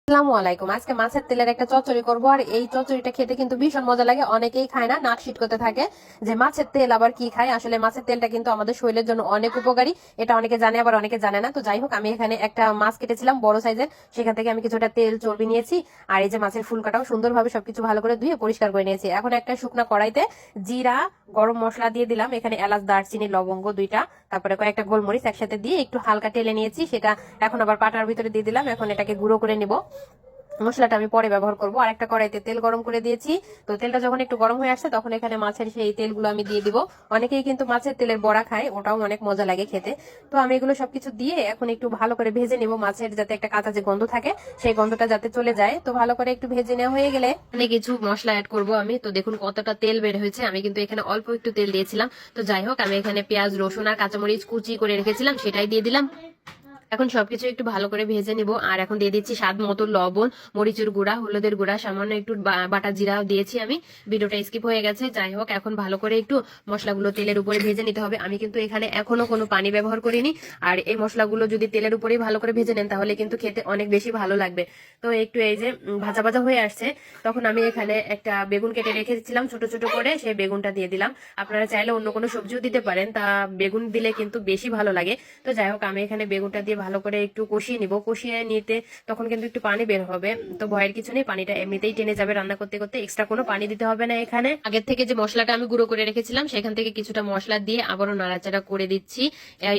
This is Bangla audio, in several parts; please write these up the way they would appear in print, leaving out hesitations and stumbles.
আসসালামু আলাইকুম। আজকে মাছের তেলের একটা চচ্চড়ি করবো। আর এই চচ্চড়িটা খেতে কিন্তু ভীষণ মজা লাগে। অনেকেই খায় না, নাক করতে থাকে যে মাছের তেল আবার কি খায়। আসলে মাছের তেলটা কিন্তু আমাদের শরীরের জন্য অনেক উপকারী। এটা অনেকে জানে, আবার অনেকে জানে না। তো যাই হোক, আমি এখানে একটা মাছ কেটেছিলাম বড় সাইজের, সেখান থেকে আমি কিছুটা তেল চর্বি নিয়েছি। আর এই যে মাছের ফুলকাটাও সুন্দরভাবে সবকিছু ভালো করে ধুয়ে পরিষ্কার করে নিয়েছি। এখন একটা শুকনা কড়াইতে জিরা, গরম মশলা দিয়ে দিলাম। এখানে এলাচ, দারচিনি, লবঙ্গ দুইটা, তারপরে কয়েকটা গোলমরিচ একসাথে দিয়ে একটু হালকা টেলে নিয়েছি। সেটা এখন আবার পাটার ভিতরে দিয়ে দিলাম। এখন এটাকে গুঁড়ো করে নিব। মশলাটা আমি পরে ব্যবহার করব। আর একটা কড়াইতে তেল গরম করে দিয়েছি। তো তেলটা যখন একটু গরম হয়ে আসছে, তখন এখানে মাছের সেই তেলগুলো আমি দিয়ে দিব। অনেকেই কিন্তু মাছের তেলের বড়া খায়, ওটাও অনেক মজা লাগে খেতে। তো আমি এগুলো সবকিছু দিয়ে এখন একটু ভালো করে ভেজে নিব। মাছের যাতে একটা কাঁচা যে গন্ধ থাকে, সেই গন্ধটা যাতে চলে যায়। তো ভালো করে একটু ভেজে নেওয়া হয়ে গেলে এখানে কিছু মশলা অ্যাড করব আমি। তো দেখুন কতটা তেল বের হয়েছে। আমি কিন্তু এখানে অল্প একটু তেল দিয়েছিলাম। তো যাই হোক, আমি এখানে পেঁয়াজ, রসুন আর কাঁচামরিচ কুচি করে রেখেছিলাম, সেটাই দিয়ে দিলাম। এখন সবকিছু একটু ভালো করে ভেজে নিব। আর এখন দিয়ে দিচ্ছি স্বাদ মতো লবণ, মরিচের গুঁড়া, হলুদের গুঁড়া, সামান্য একটু বাটা জিরাও দিয়েছি আমি। ভিডিওটা স্কিপ হয়ে গেছে। যাই হোক, এখন ভালো করে একটু মশলাগুলো তেলের উপরে ভেজে নিতে হবে। আমি কিন্তু এখানে এখনো কোনো পানি ব্যবহার করিনি। আর এই মশলাগুলো যদি তেলের উপরেই ভালো করে ভেজে নেন, তাহলে কিন্তু খেতে অনেক বেশি ভালো লাগবে। তো একটু এই যে ভাজা ভাজা হয়ে আসছে, তখন আমি এখানে একটা বেগুন কেটে রেখেছিলাম ছোট ছোট করে, সেই বেগুনটা দিয়ে দিলাম। আপনারা চাইলে অন্য কোনো সবজিও দিতে পারেন, তা বেগুন দিলে কিন্তু বেশি ভালো লাগে। তো যাই হোক, আমি এখানে বেগুনটা দিয়ে ভালো করে একটু কষিয়ে নিব। কষিয়ে নিতে তখন কিন্তু একটু পানি বের হবে। তো ভয়ের কিছু নেই, পানিটা এমনিতেই টেনে যাবে। রান্না করতে করতে এক্সট্রা কোনো পানি দিতে হবে না। এখানে আগের থেকে যে মশলাটা আমি গুঁড়ো করে রেখেছিলাম, সেখান থেকে কিছুটা মশলা দিয়ে আবারও নাড়াচাড়া করে দিচ্ছি।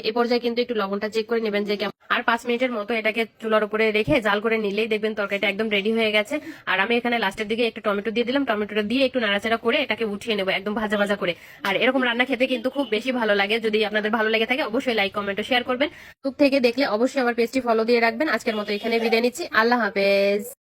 এ পর্যায়ে কিন্তু একটু লবণটা চেক করে নেবেন যে আর 5 মিনিটের মতো এটাকে চুলার উপরে রেখে জাল করে নিলেই দেখবেন তরকারিটা একদম রেডি হয়ে গেছে। আর আমি এখানে লাস্টের দিকে একটু টমেটো দিয়ে দিলাম। টমেটোটা দিয়ে একটু নাড়াচাড়া করে এটাকে উঠিয়ে নেবো একদম ভাজা ভাজা করে। আর এরকম রান্না খেতে কিন্তু খুব বেশি ভালো লাগে। যদি আপনাদের ভালো লেগে থাকে, অবশ্যই লাইক, কমেন্ট ও শেয়ার করবেন। ইউটিউব থেকে দেখলে অবশ্যই আমার পেজটি ফলো দিয়ে রাখবেন। আজকের মতো এখানে বিদায় নিচ্ছি। আল্লাহ হাফেজ।